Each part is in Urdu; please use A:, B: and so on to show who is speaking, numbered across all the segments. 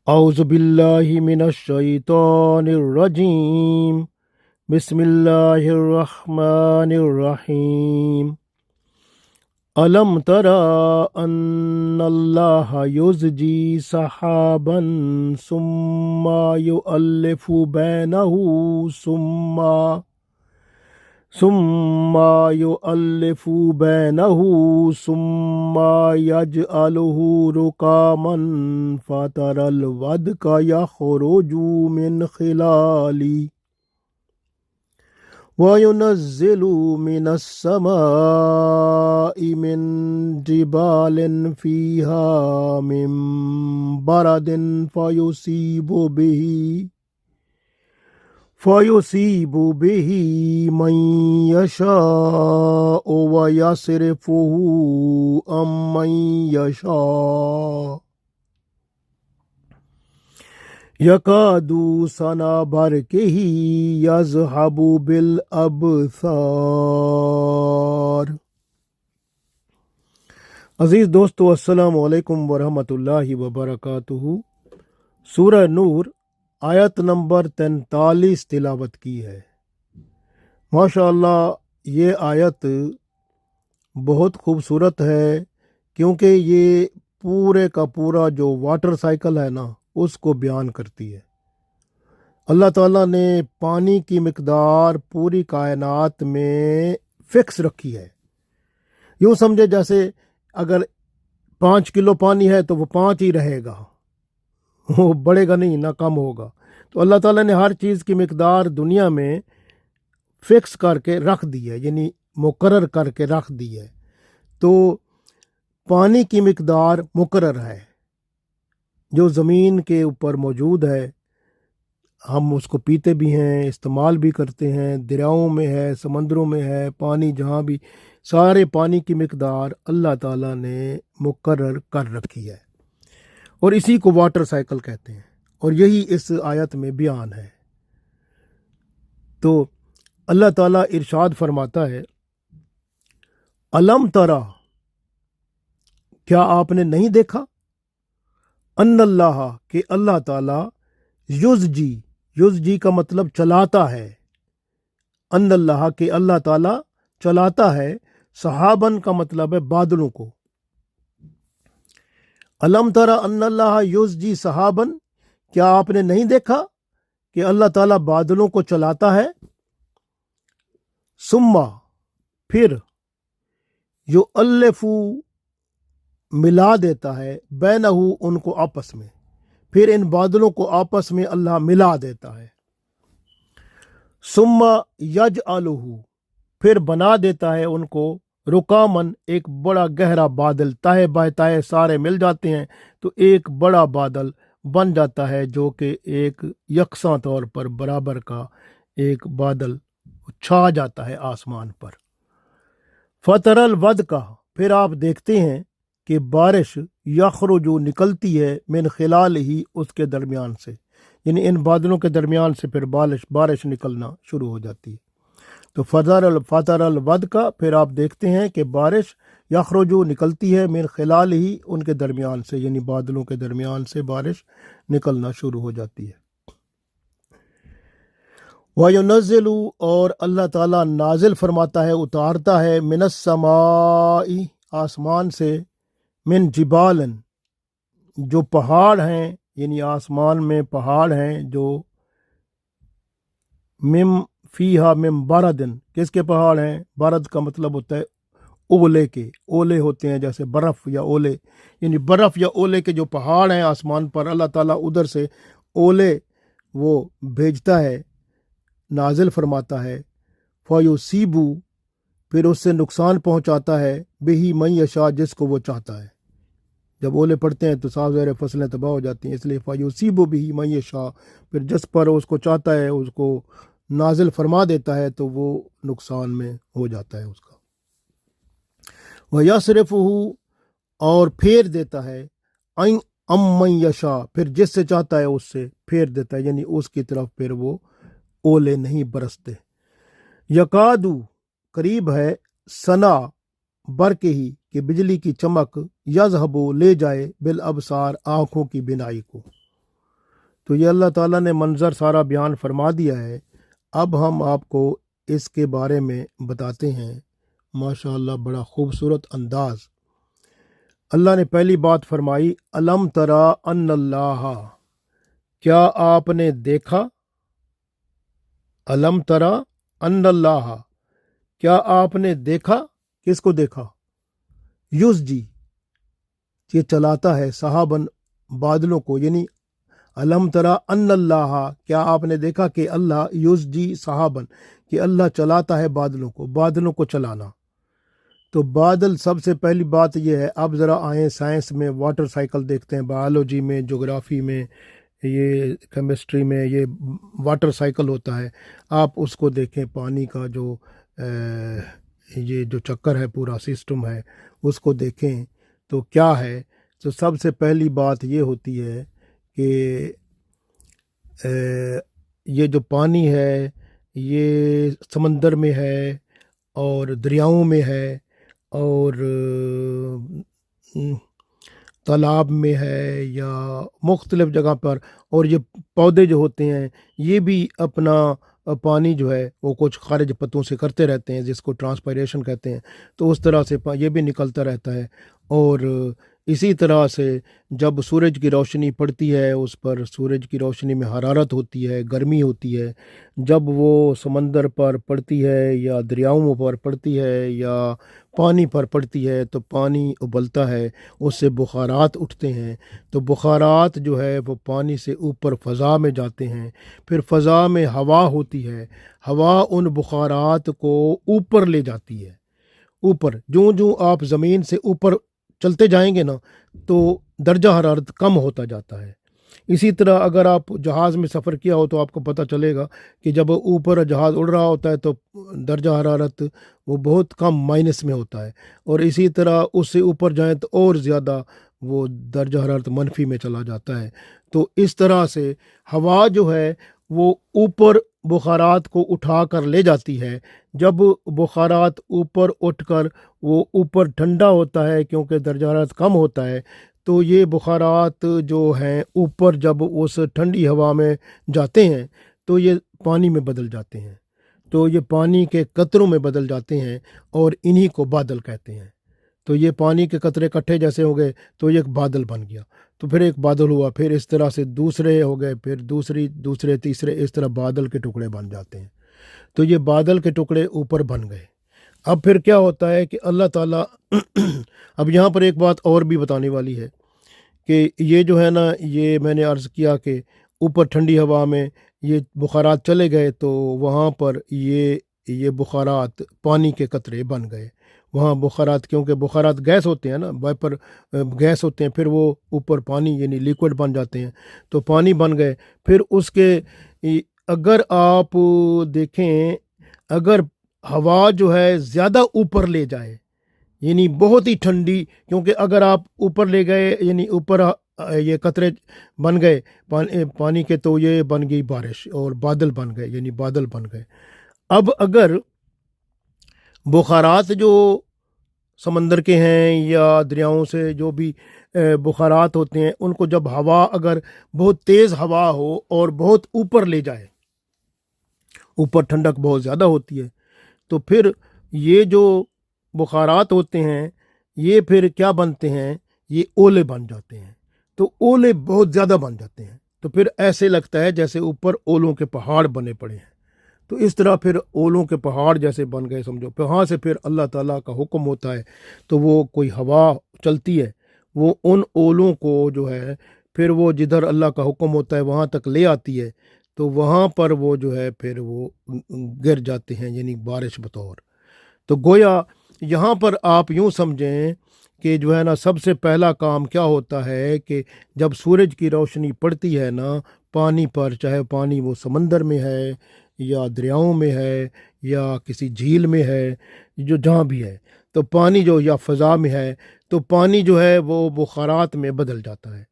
A: أعوذ بالله من الشيطان الرجيم. بسم الله الرحمن الرحيم. ألم ترى أن الله يزجي سحابا ثم يؤلف بينه ثم يجعله ركاما فترى الودق يخرج من خلاله وينزل من السماء من جبال فيها من برد فيصيب به من يشاء ويصرفه عن من يشاء يكاد سنا برقه يذهب بالأبصار. عزیز دوستو، السلام علیکم ورحمۃ اللہ وبرکاتہ. سورہ نور آیت نمبر 43 تلاوت کی ہے. ماشاءاللہ یہ آیت بہت خوبصورت ہے، کیونکہ یہ پورے کا پورا جو واٹر سائیکل ہے نا اس کو بیان کرتی ہے. اللہ تعالیٰ نے پانی کی مقدار پوری کائنات میں فکس رکھی ہے. یوں سمجھے جیسے اگر 5 کلو پانی ہے تو وہ 5 ہی رہے گا، وہ بڑھے گا نہیں، نہ کم ہوگا. تو اللہ تعالیٰ نے ہر چیز کی مقدار دنیا میں فکس کر کے رکھ دی ہے، یعنی مقرر کر کے رکھ دی ہے. تو پانی کی مقدار مقرر ہے جو زمین کے اوپر موجود ہے. ہم اس کو پیتے بھی ہیں، استعمال بھی کرتے ہیں، دریاؤں میں ہے، سمندروں میں ہے، پانی جہاں بھی، سارے پانی کی مقدار اللہ تعالیٰ نے مقرر کر رکھی ہے، اور اسی کو واٹر سائیکل کہتے ہیں، اور یہی اس آیت میں بیان ہے. تو اللہ تعالیٰ ارشاد فرماتا ہے، الم ترا، کیا آپ نے نہیں دیکھا، ان اللہ، کہ اللہ تعالیٰ یزجی کا مطلب چلاتا ہے، ان اللہ، کہ اللہ تعالیٰ چلاتا ہے، صحابن کا مطلب ہے بادلوں کو. الم ترى ان اللہ یزجی صحابن، کیا آپ نے نہیں دیکھا کہ اللہ تعالیٰ بادلوں کو چلاتا ہے. ثم، پھر، یؤلف، ملا دیتا ہے، بینہ، ان کو آپس میں، پھر ان بادلوں کو آپس میں اللہ ملا دیتا ہے. ثم یجعلہ، پھر بنا دیتا ہے ان کو، رکامن، ایک بڑا گہرا بادل، تہے بائے تہے سارے مل جاتے ہیں تو ایک بڑا بادل بن جاتا ہے، جو کہ ایک یکساں طور پر برابر کا ایک بادل چھا جاتا ہے آسمان پر. فتر الود کا، پھر آپ دیکھتے ہیں کہ بارش، یخرج، نکلتی ہے، من خلال ہی، اس کے درمیان سے، یعنی ان بادلوں کے درمیان سے پھر بارش نکلنا شروع ہو جاتی ہے. تو فتر الود کا، پھر آپ دیکھتے ہیں کہ بارش، یخرج، نکلتی ہے، من خلال ہی، ان کے درمیان سے، یعنی بادلوں کے درمیان سے بارش نکلنا شروع ہو جاتی ہے. وَيُنَزِّلُ، اور اللہ تعالیٰ نازل فرماتا ہے، اتارتا ہے، من السماء، آسمان سے، من جبال، جو پہاڑ ہیں، یعنی آسمان میں پہاڑ ہیں، جو فیہا من برد، کس کے پہاڑ ہیں، برد کا مطلب ہوتا ہے اولے کے، اولے ہوتے ہیں جیسے برف یا اولے، یعنی برف یا اولے کے جو پہاڑ ہیں آسمان پر، اللہ تعالیٰ ادھر سے اولے وہ بھیجتا ہے، نازل فرماتا ہے. فیصیبو، پھر اس سے نقصان پہنچاتا ہے، بہی من یشاء، جس کو وہ چاہتا ہے. جب اولے پڑتے ہیں تو صاف ظاہر فصلیں تباہ ہو جاتی ہیں، اس لیے فیصیبو بہی من یشاء، پھر جس پر اس کو چاہتا ہے اس کو نازل فرما دیتا ہے تو وہ نقصان میں ہو جاتا ہے اس کا. وَيَصْرِفُهُ، اور پھیر دیتا ہے، من یشاء، پھر جس سے چاہتا ہے اس سے پھیر دیتا ہے، یعنی اس کی طرف پھر وہ اولے نہیں برستے. یکادو، قریب ہے، سنا، برق ہی، کہ بجلی کی چمک، یذہب، لے جائے، بالابصار، آنکھوں کی بینائی کو. تو یہ اللہ تعالیٰ نے منظر سارا بیان فرما دیا ہے۔ اب ہم آپ کو اس کے بارے میں بتاتے ہیں۔ ماشاءاللہ بڑا خوبصورت انداز۔ اللہ نے پہلی بات فرمائی، الم ترا ان اللہ، کیا آپ نے دیکھا، الم ترا ان اللہ، کیا آپ نے دیکھا، کس کو دیکھا، یزجی، یہ چلاتا ہے سحابن، بادلوں کو، یعنی الم ترا ان اللہ، کیا آپ نے دیکھا کہ اللہ یزجی سحابن، کہ اللہ چلاتا ہے بادلوں کو، بادلوں کو چلانا۔ تو بادل، سب سے پہلی بات یہ ہے، اب ذرا آئیں سائنس میں، واٹر سائیکل دیکھتے ہیں، بایولوجی میں، جغرافی میں، یہ کیمسٹری میں، یہ واٹر سائیکل ہوتا ہے، آپ اس کو دیکھیں، پانی کا جو یہ جو چکر ہے، پورا سسٹم ہے، اس کو دیکھیں تو کیا ہے۔ تو سب سے پہلی بات یہ ہوتی ہے کہ یہ جو پانی ہے یہ سمندر میں ہے اور دریاؤں میں ہے اور تالاب میں ہے یا مختلف جگہ پر، اور یہ پودے جو ہوتے ہیں یہ بھی اپنا پانی جو ہے وہ کچھ خارج پتوں سے کرتے رہتے ہیں، جس کو ٹرانسپائریشن کہتے ہیں، تو اس طرح سے یہ بھی نکلتا رہتا ہے۔ اور اسی طرح سے جب سورج کی روشنی پڑتی ہے اس پر، سورج کی روشنی میں حرارت ہوتی ہے، گرمی ہوتی ہے، جب وہ سمندر پر پڑتی ہے یا دریاؤں پر پڑتی ہے یا پانی پر پڑتی ہے تو پانی ابلتا ہے، اس سے بخارات اٹھتے ہیں، تو بخارات جو ہے وہ پانی سے اوپر فضا میں جاتے ہیں، پھر فضا میں ہوا ہوتی ہے، ہوا ان بخارات کو اوپر لے جاتی ہے، اوپر، جوں جوں آپ زمین سے اوپر چلتے جائیں گے نا تو درجہ حرارت کم ہوتا جاتا ہے۔ اسی طرح اگر آپ جہاز میں سفر کیا ہو تو آپ کو پتہ چلے گا کہ جب اوپر جہاز اڑ رہا ہوتا ہے تو درجہ حرارت وہ بہت کم، مائنس میں ہوتا ہے، اور اسی طرح اس سے اوپر جائیں تو اور زیادہ وہ درجہ حرارت منفی میں چلا جاتا ہے۔ تو اس طرح سے ہوا جو ہے وہ اوپر بخارات کو اٹھا کر لے جاتی ہے۔ جب بخارات اوپر اٹھ کر وہ اوپر ٹھنڈا ہوتا ہے کیونکہ درجہ حرارت کم ہوتا ہے، تو یہ بخارات جو ہیں اوپر جب اس ٹھنڈی ہوا میں جاتے ہیں تو یہ پانی میں بدل جاتے ہیں، تو یہ پانی کے قطروں میں بدل جاتے ہیں اور انہی کو بادل کہتے ہیں۔ تو یہ پانی کے قطرے اکٹھے جیسے ہو گئے تو یہ ایک بادل بن گیا، تو پھر ایک بادل ہوا، پھر اس طرح سے دوسرے ہو گئے، پھر دوسرے تیسرے، اس طرح بادل کے ٹکڑے بن جاتے ہیں۔ تو یہ بادل کے ٹکڑے اوپر بن گئے۔ اب پھر کیا ہوتا ہے کہ اللہ تعالیٰ اب یہاں پر ایک بات اور بھی بتانے والی ہے کہ یہ جو ہے نا، یہ میں نے عرض کیا کہ اوپر ٹھنڈی ہوا میں یہ بخارات چلے گئے تو وہاں پر یہ بخارات پانی کے قطرے بن گئے، وہاں بخارات، کیونکہ بخارات گیس ہوتے ہیں نا، ویپر گیس ہوتے ہیں، پھر وہ اوپر پانی یعنی لیکوڈ بن جاتے ہیں، تو پانی بن گئے۔ پھر اس کے اگر آپ دیکھیں، اگر ہوا جو ہے زیادہ اوپر لے جائے، یعنی بہت ہی ٹھنڈی، کیونکہ اگر آپ اوپر لے گئے یعنی اوپر یہ قطرے بن گئے پانی کے، تو یہ بن گئی بارش اور بادل بن گئے، یعنی بادل بن گئے۔ اب اگر بخارات جو سمندر کے ہیں یا دریاؤں سے جو بھی بخارات ہوتے ہیں، ان کو جب ہوا اگر بہت تیز ہوا ہو اور بہت اوپر لے جائے، اوپر ٹھنڈک بہت زیادہ ہوتی ہے، تو پھر یہ جو بخارات ہوتے ہیں یہ پھر کیا بنتے ہیں، یہ اولے بن جاتے ہیں، تو اولے بہت زیادہ بن جاتے ہیں، تو پھر ایسے لگتا ہے جیسے اوپر اولوں کے پہاڑ بنے پڑے ہیں۔ تو اس طرح پھر اولوں کے پہاڑ جیسے بن گئے سمجھو، وہاں سے پھر اللہ تعالیٰ کا حکم ہوتا ہے، تو وہ کوئی ہوا چلتی ہے، وہ ان اولوں کو جو ہے پھر وہ جدھر اللہ کا حکم ہوتا ہے وہاں تک لے آتی ہے، تو وہاں پر وہ جو ہے پھر وہ گر جاتے ہیں، یعنی بارش بطور۔ تو گویا یہاں پر آپ یوں سمجھیں کہ جو ہے نا، سب سے پہلا کام کیا ہوتا ہے کہ جب سورج کی روشنی پڑتی ہے نا پانی پر، چاہے پانی وہ سمندر میں ہے یا دریاؤں میں ہے یا کسی جھیل میں ہے، جو جہاں بھی ہے، تو پانی جو یا فضا میں ہے، تو پانی جو ہے وہ بخارات میں بدل جاتا ہے،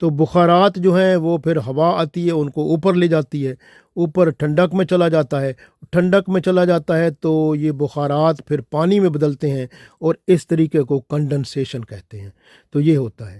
A: تو بخارات جو ہیں وہ پھر ہوا آتی ہے ان کو اوپر لے جاتی ہے، اوپر ٹھنڈک میں چلا جاتا ہے، ٹھنڈک میں چلا جاتا ہے تو یہ بخارات پھر پانی میں بدلتے ہیں، اور اس طریقے کو کنڈنسیشن کہتے ہیں۔ تو یہ ہوتا ہے۔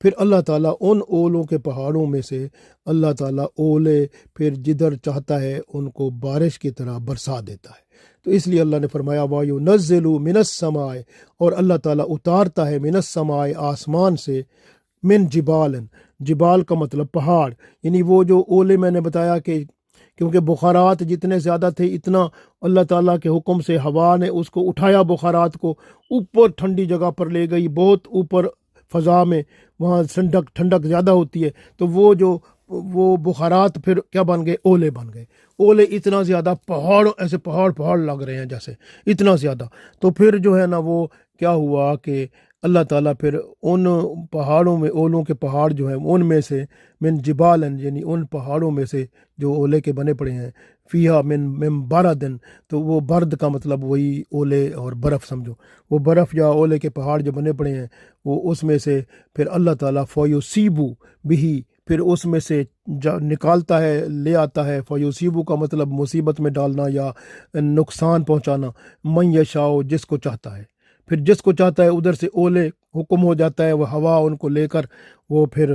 A: پھر اللہ تعالیٰ ان اولوں کے پہاڑوں میں سے اللہ تعالیٰ اولے پھر جدھر چاہتا ہے ان کو بارش کی طرح برسا دیتا ہے۔ تو اس لیے اللہ نے فرمایا وَيُنَزِّلُ مِنَ السَّمَاءِ، اور اللہ تعالیٰ اتارتا ہے من السماء آسمان سے، من جبال، جبال کا مطلب پہاڑ، یعنی وہ جو اولے میں نے بتایا کہ کیونکہ بخارات جتنے زیادہ تھے اتنا اللہ تعالیٰ کے حکم سے ہوا نے اس کو اٹھایا، بخارات کو اوپر ٹھنڈی جگہ پر لے گئی، بہت اوپر فضا میں، وہاں ٹھنڈک زیادہ ہوتی ہے، تو وہ بخارات پھر کیا بن گئے؟ اولے بن گئے۔ اولے اتنا زیادہ پہاڑ، ایسے پہاڑ لگ رہے ہیں جیسے، اتنا زیادہ۔ تو پھر جو ہے نا وہ کیا ہوا کہ اللہ تعالیٰ پھر ان پہاڑوں میں، اولوں کے پہاڑ جو ہیں ان میں سے من جبال، یعنی ان پہاڑوں میں سے جو اولے کے بنے پڑے ہیں، فیہا من بردن، تو وہ برد کا مطلب وہی اولے اور برف سمجھو، وہ برف یا اولے کے پہاڑ جو بنے پڑے ہیں وہ اس میں سے پھر اللہ تعالیٰ فیصیبو بہی، پھر اس میں سے نکالتا ہے، لے آتا ہے۔ فیصیبو کا مطلب مصیبت میں ڈالنا یا نقصان پہنچانا، من یشاء، جس کو چاہتا ہے، پھر جس کو چاہتا ہے ادھر سے اولے حکم ہو جاتا ہے، وہ ہوا ان کو لے کر وہ پھر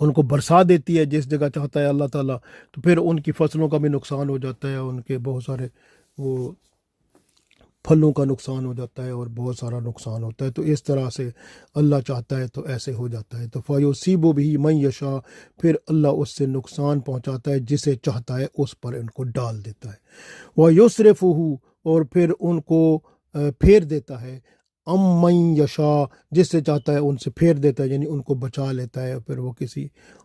A: ان کو برسا دیتی ہے جس جگہ چاہتا ہے اللہ تعالیٰ، تو پھر ان کی فصلوں کا بھی نقصان ہو جاتا ہے، ان کے بہت سارے وہ پھلوں کا نقصان ہو جاتا ہے اور بہت سارا نقصان ہوتا ہے۔ تو اس طرح سے اللہ چاہتا ہے تو ایسے ہو جاتا ہے۔ تو فیصیبو بہی من یشاء، پھر اللہ اس سے نقصان پہنچاتا ہے، جسے چاہتا ہے اس پر ان کو ڈال دیتا ہے۔ وَيُصْرِفُهُ، اور پھر ان کو پھیر دیتا ہے، من یشاء، جس سے چاہتا ہے ان سے پھیر دیتا ہے، یعنی ان کو بچا لیتا ہے، پھر وہ کسی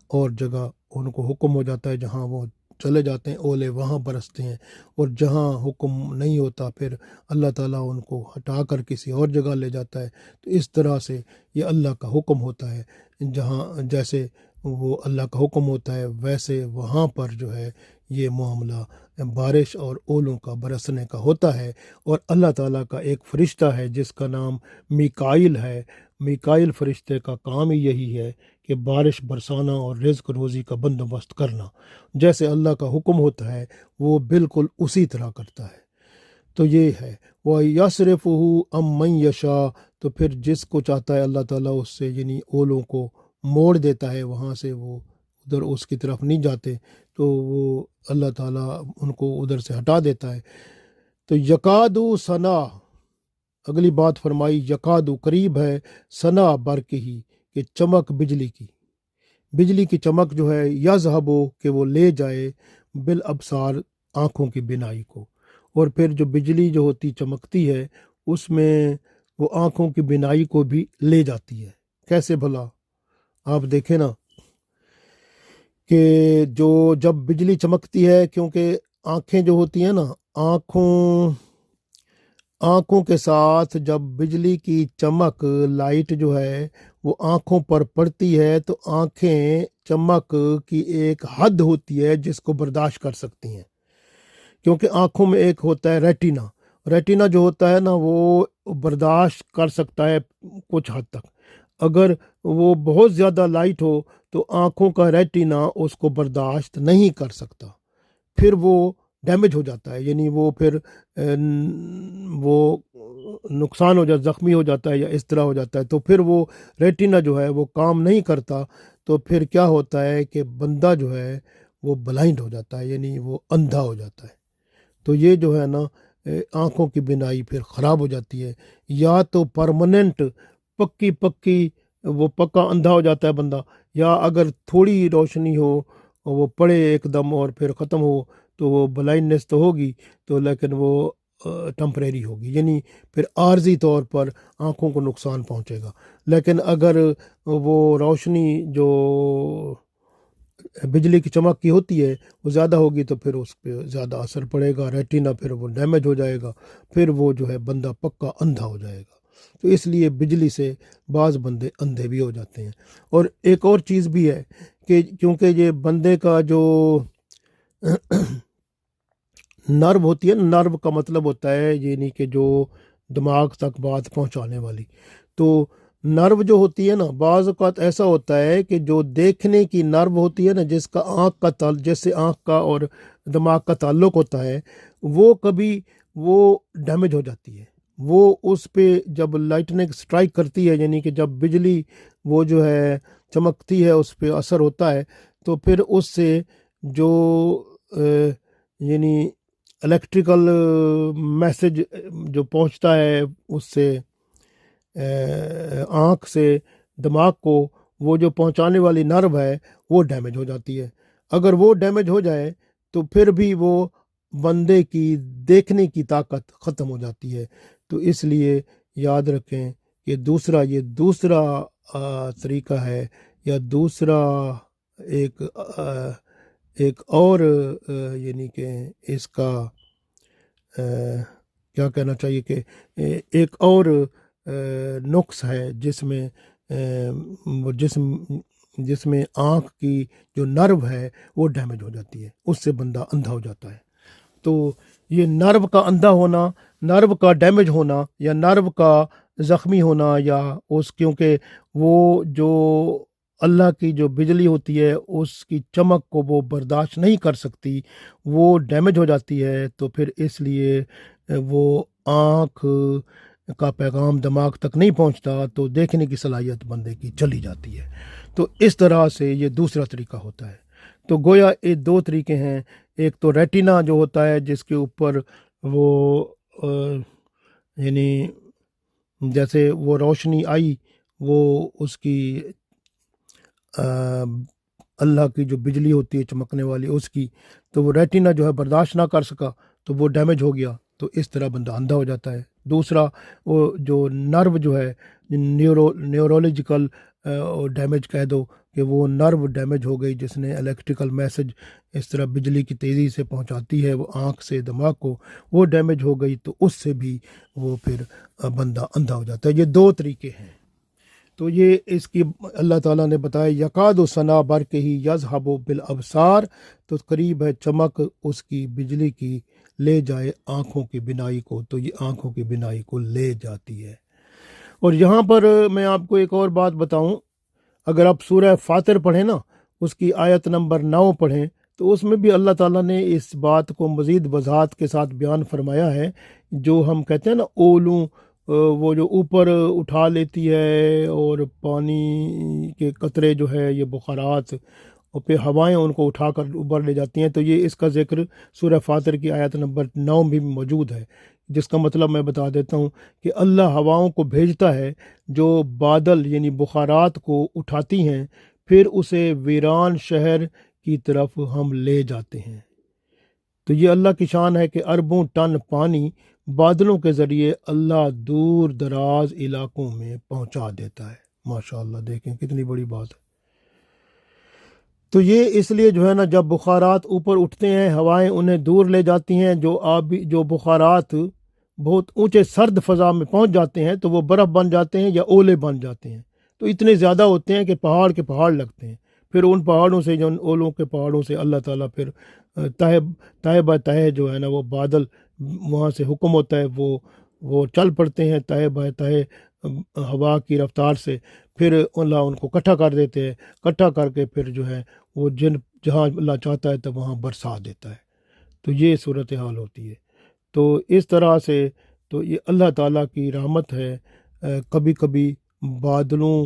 A: اور جگہ ان کو حکم ہو جاتا ہے جہاں وہ چلے جاتے ہیں اولے وہاں برستے ہیں، اور جہاں حکم نہیں ہوتا پھر اللہ تعالیٰ ان کو ہٹا کر کسی اور جگہ لے جاتا ہے۔ تو اس طرح سے یہ اللہ کا حکم ہوتا ہے، جہاں جیسے وہ اللہ کا حکم ہوتا ہے ویسے وہاں پر جو ہے یہ معاملہ بارش اور اولوں کا برسنے کا ہوتا ہے۔ اور اللہ تعالیٰ کا ایک فرشتہ ہے جس کا نام میکائیل ہے، میکائیل فرشتے کا کام ہی یہی ہے کہ بارش برسانا اور رزق روزی کا بندوبست کرنا، جیسے اللہ کا حکم ہوتا ہے وہ بالکل اسی طرح کرتا ہے۔ تو یہ ہے وَيَصْرِفُهُ عَن مَّن یشاء، تو پھر جس کو چاہتا ہے اللہ تعالیٰ اس سے یعنی اولوں کو موڑ دیتا ہے، وہاں سے وہ ادھر اس کی طرف نہیں جاتے، تو وہ اللہ تعالیٰ ان کو ادھر سے ہٹا دیتا ہے۔ تو یکادو سنا، اگلی بات فرمائی یکادو قریب ہے، سنا برق ہی، کہ چمک بجلی کی چمک جو ہے، یذہبو، کہ وہ لے جائے، بالابصار، آنکھوں کی بینائی کو۔ اور پھر جو بجلی جو ہوتی چمکتی ہے اس میں وہ آنکھوں کی بینائی کو بھی لے جاتی ہے۔ کیسے بھلا؟ آپ دیکھیں نا کہ جب بجلی چمکتی ہے، کیونکہ آنکھیں جو ہوتی ہیں نا، آنکھوں کے ساتھ جب بجلی کی چمک، لائٹ جو ہے وہ آنکھوں پر پڑتی ہے تو آنکھیں چمک کی ایک حد ہوتی ہے جس کو برداشت کر سکتی ہیں، کیونکہ آنکھوں میں ایک ہوتا ہے ریٹینا جو ہوتا ہے نا وہ برداشت کر سکتا ہے کچھ حد تک۔ اگر وہ بہت زیادہ لائٹ ہو تو آنکھوں کا ریٹینا اس کو برداشت نہیں کر سکتا، پھر وہ ڈیمیج ہو جاتا ہے، یعنی وہ پھر وہ نقصان ہو جاتا، زخمی ہو جاتا ہے یا اس طرح ہو جاتا ہے، تو پھر وہ ریٹینا جو ہے وہ کام نہیں کرتا، تو پھر کیا ہوتا ہے کہ بندہ جو ہے وہ بلائنڈ ہو جاتا ہے، یعنی وہ اندھا ہو جاتا ہے۔ تو یہ جو ہے نا آنکھوں کی بینائی پھر خراب ہو جاتی ہے، یا تو پرماننٹ پکی وہ پکا اندھا ہو جاتا ہے بندہ، یا اگر تھوڑی روشنی ہو وہ پڑے ایک دم اور پھر ختم ہو تو وہ بلائنڈنس تو ہوگی، تو لیکن وہ ٹمپریری ہوگی، یعنی پھر عارضی طور پر آنکھوں کو نقصان پہنچے گا۔ لیکن اگر وہ روشنی جو بجلی کی چمک کی ہوتی ہے وہ زیادہ ہوگی تو پھر اس پہ زیادہ اثر پڑے گا، ریٹینا پھر وہ ڈیمیج ہو جائے گا، پھر وہ جو ہے بندہ پکا اندھا ہو جائے گا۔ تو اس لیے بجلی سے بعض بندے اندھے بھی ہو جاتے ہیں۔ اور ایک اور چیز بھی ہے کہ کیونکہ یہ بندے کا جو نرو ہوتی ہے نا، نرو کا مطلب ہوتا ہے یعنی کہ جو دماغ تک بات پہنچانے والی، تو نرو جو ہوتی ہے نا، بعض اوقات ایسا ہوتا ہے کہ جو دیکھنے کی نرو ہوتی ہے نا، جس سے آنکھ کا اور دماغ کا تعلق ہوتا ہے، وہ کبھی وہ ڈیمیج ہو جاتی ہے، وہ اس پہ جب لائٹنگ سٹرائک کرتی ہے، یعنی کہ جب بجلی وہ جو ہے چمکتی ہے، اس پہ اثر ہوتا ہے، تو پھر اس سے جو یعنی الیکٹریکل میسج جو پہنچتا ہے اس سے آنکھ سے دماغ کو، وہ جو پہنچانے والی نرو ہے وہ ڈیمیج ہو جاتی ہے۔ اگر وہ ڈیمیج ہو جائے تو پھر بھی وہ بندے کی دیکھنے کی طاقت ختم ہو جاتی ہے۔ تو اس لیے یاد رکھیں کہ یہ دوسرا طریقہ ہے، یا دوسرا ایک اور یعنی کہ اس کا کیا کہنا چاہیے کہ ایک اور نقص ہے جس میں آنکھ کی جو نرو ہے وہ ڈیمیج ہو جاتی ہے، اس سے بندہ اندھا ہو جاتا ہے۔ تو یہ نرو کا اندھا ہونا، نرو کا ڈیمیج ہونا، یا نرو کا زخمی ہونا، یا کیونکہ وہ جو اللہ کی جو بجلی ہوتی ہے اس کی چمک کو وہ برداشت نہیں کر سکتی، وہ ڈیمیج ہو جاتی ہے، تو پھر اس لیے وہ آنکھ کا پیغام دماغ تک نہیں پہنچتا، تو دیکھنے کی صلاحیت بندے کی چلی جاتی ہے۔ تو اس طرح سے یہ دوسرا طریقہ ہوتا ہے۔ تو گویا یہ دو طریقے ہیں، ایک تو ریٹینا جو ہوتا ہے جس کے اوپر وہ یعنی جیسے وہ روشنی آئی، وہ اس کی اللہ کی جو بجلی ہوتی ہے چمکنے والی اس کی، تو وہ ریٹینا جو ہے برداشت نہ کر سکا، تو وہ ڈیمیج ہو گیا، تو اس طرح بندہ اندھا ہو جاتا ہے۔ دوسرا وہ جو نرو جو ہے نیورولوجیکل ڈیمیج کہہ دو، کہ وہ نرو ڈیمیج ہو گئی جس نے الیکٹریکل میسج اس طرح بجلی کی تیزی سے پہنچاتی ہے وہ آنکھ سے دماغ کو، وہ ڈیمیج ہو گئی، تو اس سے بھی وہ پھر بندہ اندھا ہو جاتا ہے۔ یہ دو طریقے ہیں۔ تو یہ اس کی اللہ تعالیٰ نے بتایا یکاد و ثنا برق ہی یذہب بالابصار، تو قریب ہے چمک اس کی بجلی کی لے جائے آنکھوں کی بینائی کو، تو یہ آنکھوں کی بینائی کو لے جاتی ہے۔ اور یہاں پر میں آپ کو ایک اور بات بتاؤں، اگر آپ سورہ فاطر پڑھیں نا، اس کی آیت نمبر 9 پڑھیں، تو اس میں بھی اللہ تعالیٰ نے اس بات کو مزید وضاحت کے ساتھ بیان فرمایا ہے۔ جو ہم کہتے ہیں نا اولوں، وہ جو اوپر اٹھا لیتی ہے، اور پانی کے قطرے جو ہے یہ بخارات، اور پھر ہوائیں ان کو اٹھا کر اوپر لے جاتی ہیں، تو یہ اس کا ذکر سورہ فاطر کی آیت نمبر 9 بھی موجود ہے، جس کا مطلب میں بتا دیتا ہوں کہ اللہ ہواؤں کو بھیجتا ہے جو بادل یعنی بخارات کو اٹھاتی ہیں، پھر اسے ویران شہر کی طرف ہم لے جاتے ہیں۔ تو یہ اللہ کی شان ہے کہ اربوں ٹن پانی بادلوں کے ذریعے اللہ دور دراز علاقوں میں پہنچا دیتا ہے۔ ماشاءاللہ، دیکھیں کتنی بڑی بات ہے۔ تو یہ اس لیے جو ہے نا، جب بخارات اوپر اٹھتے ہیں، ہوائیں انہیں دور لے جاتی ہیں، جو بخارات بہت اونچے سرد فضا میں پہنچ جاتے ہیں تو وہ برف بن جاتے ہیں یا اولے بن جاتے ہیں، تو اتنے زیادہ ہوتے ہیں کہ پہاڑ کے پہاڑ لگتے ہیں۔ پھر ان پہاڑوں سے، جو ان اولوں کے پہاڑوں سے اللہ تعالیٰ پھر تہہ بہ تہہ جو ہے نا وہ بادل، وہاں سے حکم ہوتا ہے، وہ چل پڑتے ہیں تہہ بہ تہہ ہوا کی رفتار سے، پھر اللہ ان کو اکٹھا کر دیتے ہیں، اکٹھا کر کے پھر جو ہے وہ جہاں اللہ چاہتا ہے تو وہاں برسا دیتا ہے۔ تو یہ صورتحال ہوتی ہے۔ تو اس طرح سے تو یہ اللہ تعالیٰ کی رحمت ہے۔ کبھی کبھی بادلوں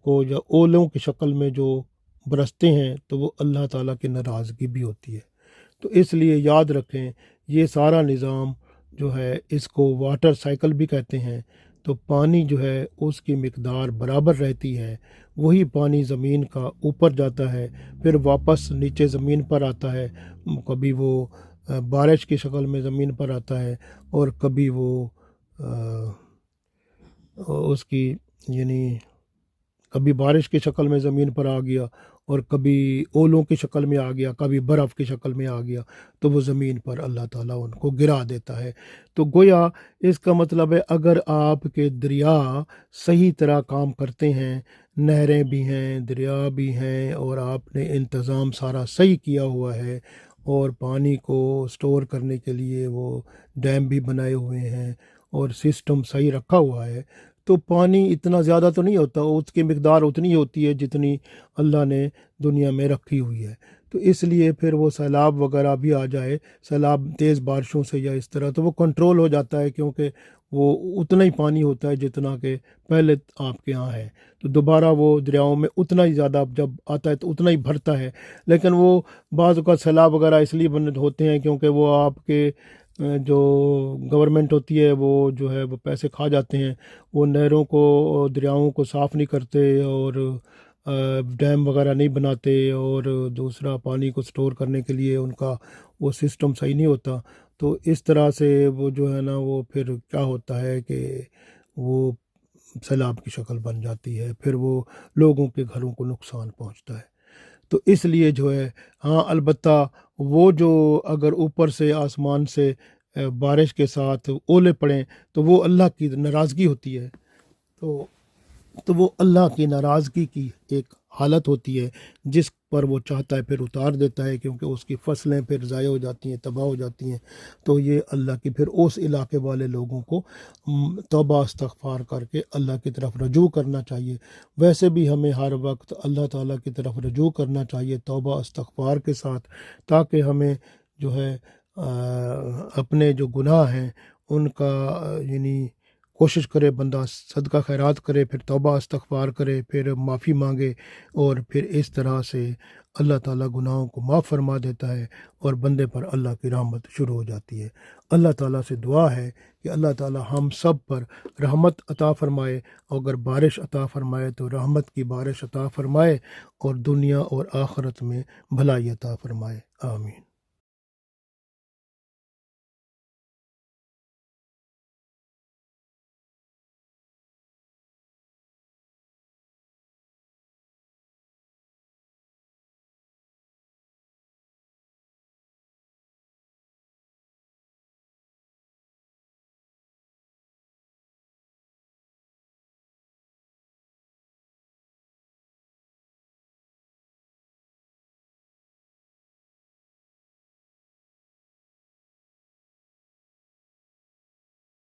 A: کو یا اولوں کی شکل میں جو برستے ہیں تو وہ اللہ تعالیٰ کی ناراضگی بھی ہوتی ہے۔ تو اس لیے یاد رکھیں، یہ سارا نظام جو ہے اس کو واٹر سائیکل بھی کہتے ہیں۔ تو پانی جو ہے اس کی مقدار برابر رہتی ہے، وہی پانی زمین کا اوپر جاتا ہے، پھر واپس نیچے زمین پر آتا ہے، کبھی وہ بارش کی شکل میں زمین پر آتا ہے، اور کبھی وہ اس کی یعنی کبھی بارش کی شکل میں زمین پر آ گیا، اور کبھی اولوں کی شکل میں آ گیا، کبھی برف کی شکل میں آ گیا، تو وہ زمین پر اللہ تعالیٰ ان کو گرا دیتا ہے۔ تو گویا اس کا مطلب ہے اگر آپ کے دریا صحیح طرح کام کرتے ہیں، نہریں بھی ہیں، دریا بھی ہیں، اور آپ نے انتظام سارا صحیح کیا ہوا ہے، اور پانی کو سٹور کرنے کے لیے وہ ڈیم بھی بنائے ہوئے ہیں، اور سسٹم صحیح رکھا ہوا ہے، تو پانی اتنا زیادہ تو نہیں ہوتا، اس کی مقدار اتنی ہوتی ہے جتنی اللہ نے دنیا میں رکھی ہوئی ہے۔ تو اس لیے پھر وہ سیلاب وغیرہ بھی آ جائے، سیلاب تیز بارشوں سے یا اس طرح، تو وہ کنٹرول ہو جاتا ہے، کیونکہ وہ اتنا ہی پانی ہوتا ہے جتنا کہ پہلے آپ کے یہاں ہے، تو دوبارہ وہ دریاؤں میں اتنا ہی زیادہ جب آتا ہے تو اتنا ہی بھرتا ہے۔ لیکن وہ بعض اوقات سیلاب وغیرہ اس لیے بند ہوتے ہیں کیونکہ وہ آپ کے جو گورنمنٹ ہوتی ہے وہ جو ہے وہ پیسے کھا جاتے ہیں، وہ نہروں کو دریاؤں کو صاف نہیں کرتے، اور ڈیم وغیرہ نہیں بناتے، اور دوسرا پانی کو سٹور کرنے کے لیے ان کا وہ سسٹم صحیح نہیں ہوتا، تو اس طرح سے وہ جو ہے نا وہ پھر کیا ہوتا ہے کہ وہ سیلاب کی شکل بن جاتی ہے، پھر وہ لوگوں کے گھروں کو نقصان پہنچتا ہے۔ تو اس لیے جو ہے ہاں البتہ وہ جو اگر اوپر سے آسمان سے بارش کے ساتھ اولے پڑیں تو وہ اللہ کی ناراضگی ہوتی ہے، تو وہ اللہ کی ناراضگی کی ایک حالت ہوتی ہے جس پر وہ چاہتا ہے پھر اتار دیتا ہے، کیونکہ اس کی فصلیں پھر ضائع ہو جاتی ہیں، تباہ ہو جاتی ہیں، تو یہ اللہ کی پھر اس علاقے والے لوگوں کو توبہ استغفار کر کے اللہ کی طرف رجوع کرنا چاہیے۔ ویسے بھی ہمیں ہر وقت اللہ تعالیٰ کی طرف رجوع کرنا چاہیے توبہ استغفار کے ساتھ، تاکہ ہمیں جو ہے اپنے جو گناہ ہیں ان کا یعنی کوشش کرے بندہ صدقہ خیرات کرے، پھر توبہ استغفار کرے، پھر معافی مانگے، اور پھر اس طرح سے اللہ تعالیٰ گناہوں کو معاف فرما دیتا ہے، اور بندے پر اللہ کی رحمت شروع ہو جاتی ہے۔ اللہ تعالیٰ سے دعا ہے کہ اللہ تعالیٰ ہم سب پر رحمت عطا فرمائے، اور اگر بارش عطا فرمائے تو رحمت کی بارش عطا فرمائے، اور دنیا اور آخرت میں بھلائی عطا فرمائے، آمین۔